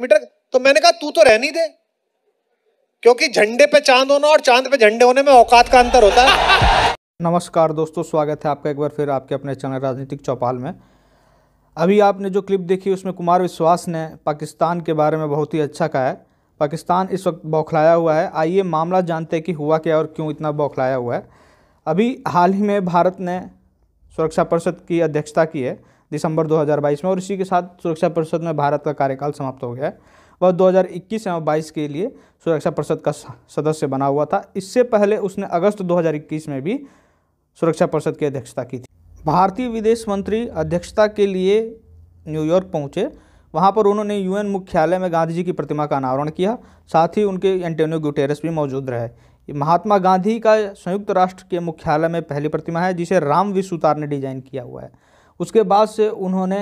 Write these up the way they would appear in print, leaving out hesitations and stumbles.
Metre. तो मैंने कहा तू तो रहने दे, क्योंकि झंडे पे चांद होना और चांद पे झंडे होने में औकात का अंतर होता है। नमस्कार दोस्तों, स्वागत है आपका एक बार फिर आपके अपने चैनल राजनीतिक चौपाल में। अभी आपने जो क्लिप देखी उसमें कुमार विश्वास ने पाकिस्तान के बारे में बहुत ही अच्छा कहा है। पाकिस्तान इस वक्त बौखलाया हुआ है। आइए मामला जानते हैं कि हुआ क्या और क्यों इतना बौखलाया हुआ है। अभी हाल ही में भारत ने सुरक्षा परिषद की अध्यक्षता की है दिसंबर 2022 में, और इसी के साथ सुरक्षा परिषद में भारत का कार्यकाल समाप्त हो गया है। वह 2021 एवं 22 के लिए सुरक्षा परिषद का सदस्य बना हुआ था। इससे पहले उसने अगस्त 2021 में भी सुरक्षा परिषद की अध्यक्षता की थी। भारतीय विदेश मंत्री अध्यक्षता के लिए न्यूयॉर्क पहुंचे। वहां पर उन्होंने यूएन मुख्यालय में गांधी जी की प्रतिमा का अनावरण किया। साथ ही उनके एंटोनियो गुटेरेस भी मौजूद रहे। ये महात्मा गांधी का संयुक्त राष्ट्र के मुख्यालय में पहली प्रतिमा है, जिसे राम विश्वतार ने डिजाइन किया हुआ है। उसके बाद से उन्होंने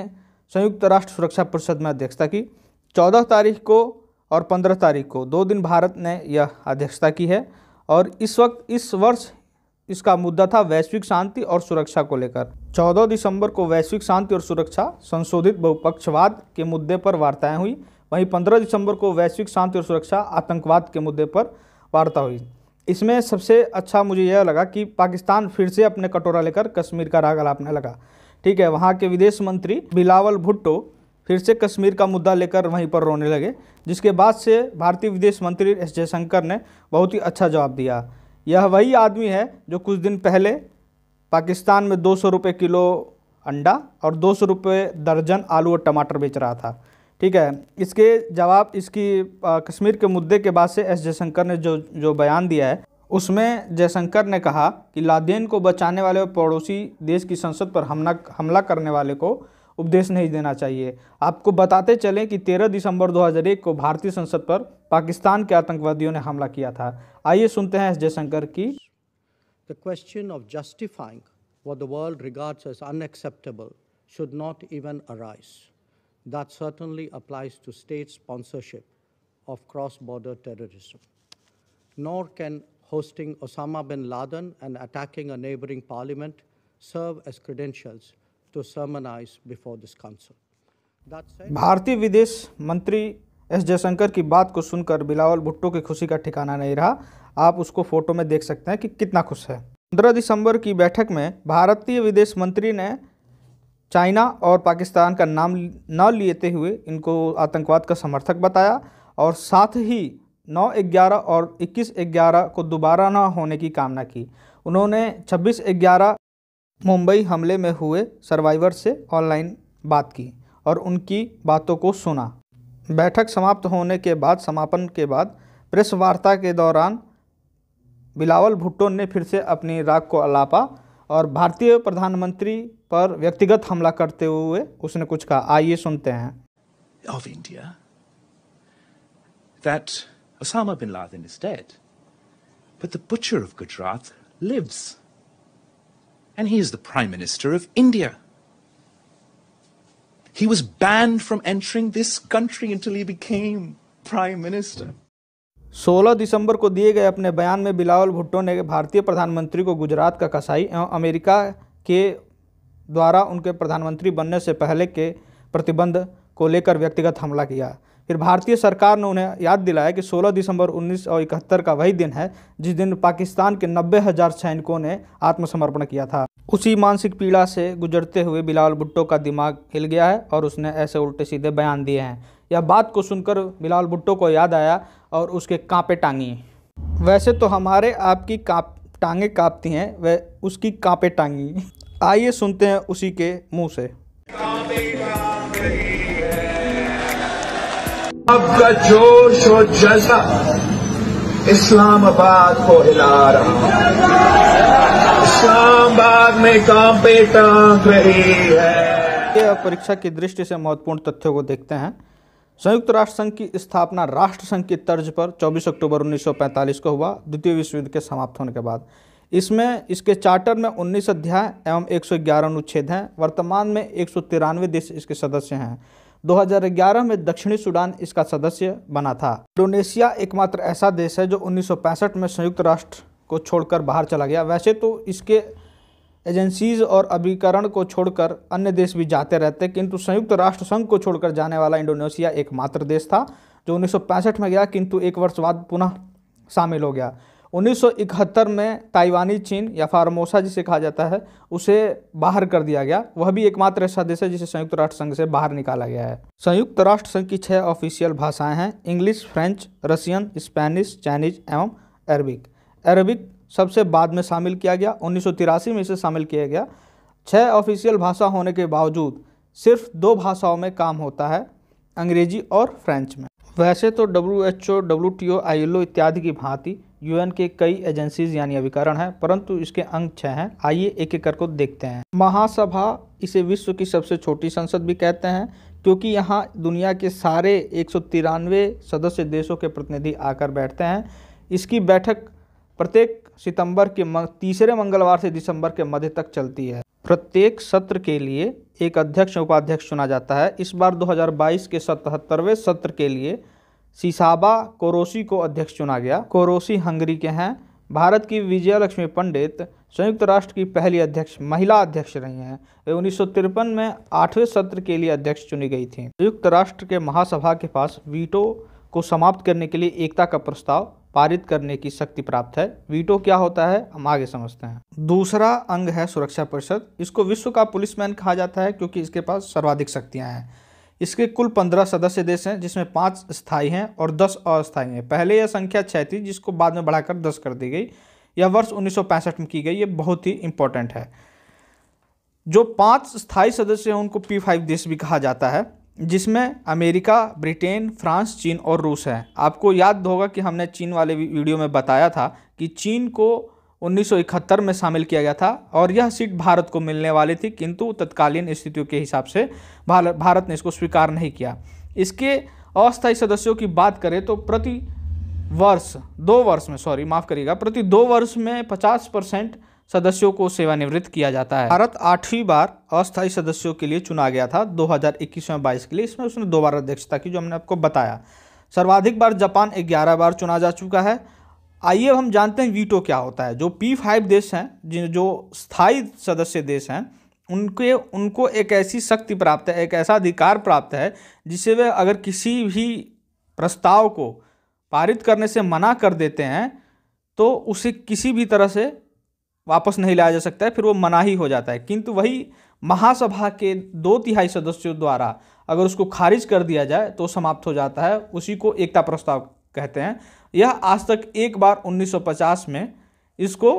संयुक्त राष्ट्र सुरक्षा परिषद में अध्यक्षता की। 14 तारीख को और 15 तारीख को 2 दिन भारत ने यह अध्यक्षता की है। और इस वर्ष इसका मुद्दा था वैश्विक शांति और सुरक्षा को लेकर। 14 दिसंबर को वैश्विक शांति और सुरक्षा संशोधित बहुपक्षवाद के मुद्दे पर वार्ताएं हुई। वहीं 15 दिसंबर को वैश्विक शांति और सुरक्षा आतंकवाद के मुद्दे पर वार्ता हुई। इसमें सबसे अच्छा मुझे यह लगा कि पाकिस्तान फिर से अपने कटोरा लेकर कश्मीर का राग अलापने लगा। ठीक है, वहाँ के विदेश मंत्री बिलावल भुट्टो फिर से कश्मीर का मुद्दा लेकर वहीं पर रोने लगे, जिसके बाद से भारतीय विदेश मंत्री एस जयशंकर ने बहुत ही अच्छा जवाब दिया। यह वही आदमी है जो कुछ दिन पहले पाकिस्तान में 200 रुपये किलो अंडा और 200 रुपये दर्जन आलू और टमाटर बेच रहा था। ठीक है, इसकी कश्मीर के मुद्दे के बाद से एस जयशंकर ने जो बयान दिया है, उसमें जयशंकर ने कहा कि लादेन को बचाने वाले और पड़ोसी देश की संसद पर हमला करने वाले को उपदेश नहीं देना चाहिए। आपको बताते चलें कि 13 दिसंबर 2001 को भारतीय संसद पर पाकिस्तान के आतंकवादियों ने हमला किया था। आइए सुनते हैं एस जयशंकर की। The question of justifying what the world regards as unacceptable should not even arise. That certainly applies to state sponsorship of cross-border terrorism. Nor can hosting Osama bin Laden and attacking a neighboring parliament serve as credentials to sermonize before this council. भारतीय विदेश मंत्री S Jaishankar की बात को सुनकर बिलावल भुट्टो की खुशी का ठिकाना नहीं रहा। आप उसको फोटो में देख सकते हैं कि कितना खुश है। 15 दिसंबर की बैठक में भारतीय विदेश मंत्री ने चाइना और पाकिस्तान का नाम न लेते हुए इनको आतंकवाद का समर्थक बताया, और साथ ही 9/11 और 21/11 को दोबारा न होने की कामना की। उन्होंने 26/11 मुंबई हमले में हुए सर्वाइवर से ऑनलाइन बात की और उनकी बातों को सुना। बैठक समापन के बाद प्रेस वार्ता के दौरान बिलावल भुट्टो ने फिर से अपनी राग को अलापा और भारतीय प्रधानमंत्री पर व्यक्तिगत हमला करते हुए उसने कुछ कहा। आइए सुनते हैं। Of India, that Osama bin Laden is dead, but the butcher of Gujarat lives. And he is the Prime Minister of India. He was banned from entering this country until he became Prime Minister. 16 दिसंबर को दिए गए अपने बयान में बिलावल भुट्टो ने भारतीय प्रधानमंत्री को गुजरात का कसाई एवं अमेरिका के द्वारा उनके प्रधानमंत्री बनने से पहले के प्रतिबंध को लेकर व्यक्तिगत हमला किया। फिर भारतीय सरकार ने उन्हें याद दिलाया कि 16 दिसंबर 1971 का वही दिन है जिस दिन पाकिस्तान के 90,000 सैनिकों ने आत्मसमर्पण किया था। उसी मानसिक पीड़ा से गुजरते हुए बिलावल भुट्टो का दिमाग हिल गया है और उसने ऐसे उल्टे सीधे बयान दिए हैं। यह बात को सुनकर बिलावल भुट्टो को याद आया और उसके कांपे टांगी। वैसे तो हमारे आपकी टांगे कांपती हैं, वह उसकी कांपे टांगी। आइए सुनते हैं उसी के मुँह से। अब का जोश और जज्बा इस्लामाबाद को हिला रहा है। इस्लामाबाद में कांपे टांग रही है। अब परीक्षा की दृष्टि से महत्वपूर्ण तथ्यों को देखते हैं। संयुक्त राष्ट्र संघ की स्थापना राष्ट्र संघ की तर्ज पर 24 अक्टूबर 1945 को हुआ, द्वितीय विश्व युद्ध के समाप्त होने के बाद। इसके चार्टर में 19 अध्याय एवं 111 अनुच्छेद हैं। वर्तमान में 193 देश इसके सदस्य हैं। 2011 में दक्षिणी सूडान इसका सदस्य बना था। इंडोनेशिया एकमात्र ऐसा देश है जो 1965 में संयुक्त राष्ट्र को छोड़कर बाहर चला गया। वैसे तो इसके एजेंसीज और अभिकरण को छोड़कर अन्य देश भी जाते रहते, किंतु संयुक्त राष्ट्र संघ को छोड़कर जाने वाला इंडोनेशिया एकमात्र देश था जो 1965 में गया, किंतु एक वर्ष बाद पुनः शामिल हो गया। 1971 में ताइवानी चीन या फार्मोसा जिसे कहा जाता है उसे बाहर कर दिया गया। वह भी एकमात्र ऐसा देश है जिसे संयुक्त राष्ट्र संघ से बाहर निकाला गया है। संयुक्त राष्ट्र संघ की 6 ऑफिशियल भाषाएं हैं: English, French, Russian, Spanish, Chinese एवं अरबिक। अरबिक सबसे बाद में शामिल किया गया, 1983 में इसे शामिल किया गया। 6 ऑफिशियल भाषा होने के बावजूद सिर्फ 2 भाषाओं में काम होता है, अंग्रेजी और फ्रेंच में। वैसे तो WHO, WTO, ILO इत्यादि की भांति UN के कई एजेंसीज यानी अभिकरण हैं, परंतु इसके अंग 6 हैं। आइए एक एक करके देखते हैं। महासभा, इसे विश्व की सबसे छोटी संसद भी कहते हैं क्योंकि यहाँ दुनिया के सारे 193 सदस्य देशों के प्रतिनिधि आकर बैठते हैं। इसकी बैठक प्रत्येक सितंबर के तीसरे मंगलवार से दिसंबर के मध्य तक चलती है। प्रत्येक सत्र के लिए एक अध्यक्ष उपाध्यक्ष चुना जाता है। इस बार 2022 के 77वें सत्र के लिए सिसाबा कोरोसी को अध्यक्ष चुना गया। कोरोसी हंगरी के हैं। भारत की विजयलक्ष्मी पंडित संयुक्त राष्ट्र की पहली अध्यक्ष महिला अध्यक्ष रही हैं। वे 1953 में 8वें सत्र के लिए अध्यक्ष चुनी गई थीं। संयुक्त राष्ट्र के महासभा के पास वीटो को समाप्त करने के लिए एकता का प्रस्ताव पारित करने की शक्ति प्राप्त है। वीटो क्या होता है हम आगे समझते हैं। दूसरा अंग है सुरक्षा परिषद। इसको विश्व का पुलिसमैन कहा जाता है क्योंकि इसके पास सर्वाधिक शक्तियां हैं। इसके कुल 15 सदस्य देश हैं जिसमें 5 स्थायी हैं और 10 अस्थायी हैं। पहले यह संख्या 6 थी जिसको बाद में बढ़ाकर 10 कर दी गई। यह वर्ष 1965 में की गई। ये बहुत ही इंपॉर्टेंट है। जो 5 स्थायी सदस्य हैं उनको P5 देश भी कहा जाता है, जिसमें अमेरिका, ब्रिटेन, फ्रांस, चीन और रूस है। आपको याद होगा कि हमने चीन वाले वीडियो में बताया था कि चीन को 1971 में शामिल किया गया था और यह सीट भारत को मिलने वाली थी, किंतु तत्कालीन स्थितियों के हिसाब से भारत ने इसको स्वीकार नहीं किया। इसके अस्थायी सदस्यों की बात करें तो प्रति 2 वर्ष में 50% सदस्यों को सेवानिवृत्त किया जाता है। भारत 8वीं बार अस्थायी सदस्यों के लिए चुना गया था 2021-22 के लिए। इसमें उसने 2 बार अध्यक्षता की, जो हमने आपको बताया। सर्वाधिक बार जापान 11 बार चुना जा चुका है। आइए अब हम जानते हैं वीटो क्या होता है। जो P5 देश हैं, जो स्थायी सदस्य देश हैं, उनको एक ऐसी शक्ति प्राप्त है, एक ऐसा अधिकार प्राप्त है जिसे वे अगर किसी भी प्रस्ताव को पारित करने से मना कर देते हैं तो उसे किसी भी तरह से वापस नहीं लाया जा सकता है, फिर वो मनाही हो जाता है। किंतु वही महासभा के 2/3 सदस्यों द्वारा अगर उसको खारिज कर दिया जाए तो समाप्त हो जाता है। उसी को एकता प्रस्ताव कहते हैं। यह आज तक एक बार 1950 में इसको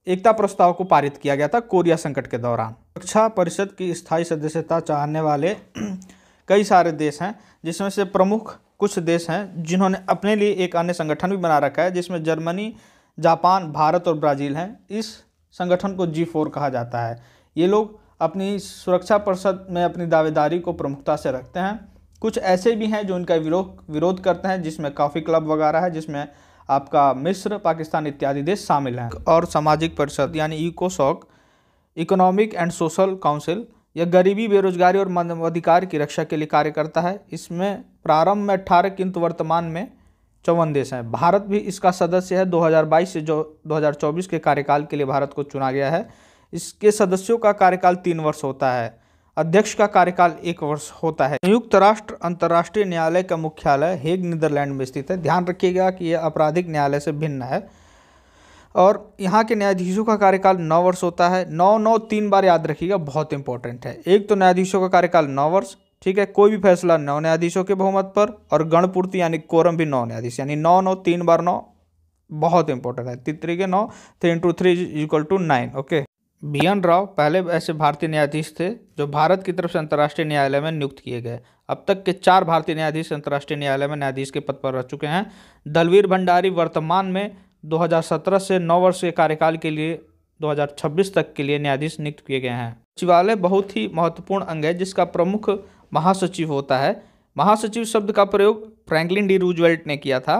एकता प्रस्ताव को पारित किया गया था, कोरिया संकट के दौरान। सुरक्षा परिषद की स्थायी सदस्यता चाहने वाले कई सारे देश हैं, जिसमें से प्रमुख कुछ देश हैं जिन्होंने अपने लिए एक अन्य संगठन भी बना रखा है, जिसमें जर्मनी, जापान, भारत और ब्राज़ील हैं। इस संगठन को G4 कहा जाता है। ये लोग अपनी सुरक्षा परिषद में अपनी दावेदारी को प्रमुखता से रखते हैं। कुछ ऐसे भी हैं जो इनका विरोध करते हैं, जिसमें कॉफ़ी क्लब वगैरह है, जिसमें आपका मिस्र, पाकिस्तान इत्यादि देश शामिल हैं। और सामाजिक परिषद यानी इकोसॉक, इकोनॉमिक एंड सोशल काउंसिल, यह गरीबी, बेरोजगारी और मानवाधिकार की रक्षा के लिए कार्य करता है। इसमें प्रारंभ में 18 किंतु वर्तमान में 54 देश हैं। भारत भी इसका सदस्य है। 2022 से जो 2024 के कार्यकाल के लिए भारत को चुना गया है। इसके सदस्यों का कार्यकाल 3 वर्ष होता है। अध्यक्ष का कार्यकाल 1 वर्ष होता है। संयुक्त राष्ट्र अंतर्राष्ट्रीय न्यायालय का मुख्यालय हेग, नीदरलैंड में स्थित है। ध्यान रखिएगा कि यह आपराधिक न्यायालय से भिन्न है और यहाँ के न्यायाधीशों का कार्यकाल 9 वर्ष होता है। 9 3 बार याद रखिएगा, बहुत इंपॉर्टेंट है। एक तो न्यायाधीशों का कार्यकाल 9 वर्ष, ठीक है। कोई भी फैसला 9 न्यायाधीशों के बहुमत पर, और गणपूर्ति यानी कोरम भी 9 न्यायाधीश, यानी 9 3 बार 9, बहुत इंपॉर्टेंट है। 3 के 9, 3 × 3 = 9। ओके। BN राव पहले ऐसे भारतीय न्यायाधीश थे जो भारत की तरफ से अंतर्राष्ट्रीय न्यायालय में नियुक्त किए गए। अब तक के 4 भारतीय न्यायाधीश अंतर्राष्ट्रीय न्यायालय में न्यायाधीश के पद पर रह चुके हैं। दलवीर भंडारी वर्तमान में 2017 से 9 वर्ष के कार्यकाल के लिए 2026 तक के लिए न्यायाधीश नियुक्त किए गए हैं। सचिवालय बहुत ही महत्वपूर्ण अंग है, जिसका प्रमुख महासचिव होता है। महासचिव शब्द का प्रयोग फ्रैंकलिन डी रूजवेल्ट ने किया था।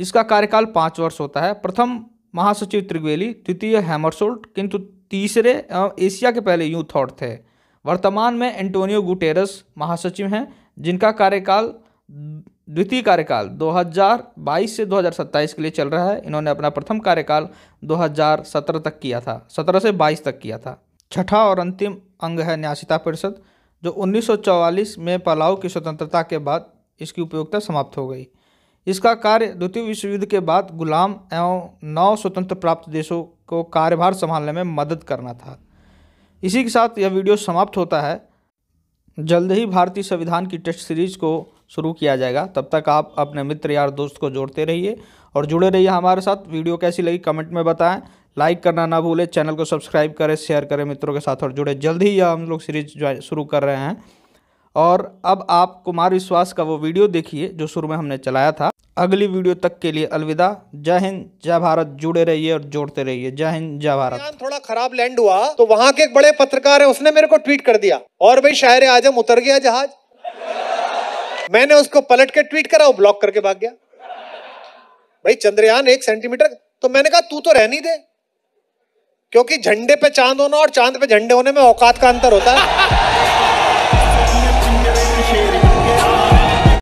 इसका कार्यकाल 5 वर्ष होता है। प्रथम महासचिव त्रिवेली, द्वितीय हैमरशोल्ड, किंतु तीसरे एशिया के पहले यूं थॉट थे। वर्तमान में एंटोनियो गुटेरस महासचिव हैं, जिनका कार्यकाल द्वितीय कार्यकाल 2022 से 2027 के लिए चल रहा है। इन्होंने अपना प्रथम कार्यकाल 2017 तक किया था, 17 से 22 तक किया था। छठा और अंतिम अंग है न्यासिता परिषद, जो 1944 में पलाऊ की स्वतंत्रता के बाद इसकी उपयोगिता समाप्त हो गई। इसका कार्य द्वितीय विश्व युद्ध के बाद गुलाम एवं नौ स्वतंत्र प्राप्त देशों को कार्यभार संभालने में मदद करना था। इसी के साथ यह वीडियो समाप्त होता है। जल्द ही भारतीय संविधान की टेस्ट सीरीज को शुरू किया जाएगा। तब तक आप अपने मित्र यार दोस्त को जोड़ते रहिए और जुड़े रहिए हमारे साथ। वीडियो कैसी लगी कमेंट में बताएं, लाइक करना ना भूलें, चैनल को सब्सक्राइब करें, शेयर करें मित्रों के साथ और जुड़े। जल्द ही यह हम लोग सीरीज शुरू कर रहे हैं। और अब आप कुमार विश्वास का वो वीडियो देखिए जो शुरू में हमने चलाया था। अगली वीडियो तक के लिए अलविदा। जय हिंद, जय भारत। जुड़े रहिए और जोड़ते रहिए। जय हिंद, जय भारत। थोड़ा खराब लैंड हुआ तो वहां के एक बड़े पत्रकार है, उसने मेरे को ट्वीट कर दिया, और भाई शायर आजम उतर गया जहाज। मैंने उसको पलट के ट्वीट करा, वो ब्लॉक करके भाग गया। भाई चंद्रयान 1 सेंटीमीटर, तो मैंने कहा तू तो रहने दे, क्योंकि झंडे पे चांद होना और चांद पे झंडे होने में औकात का अंतर होता है।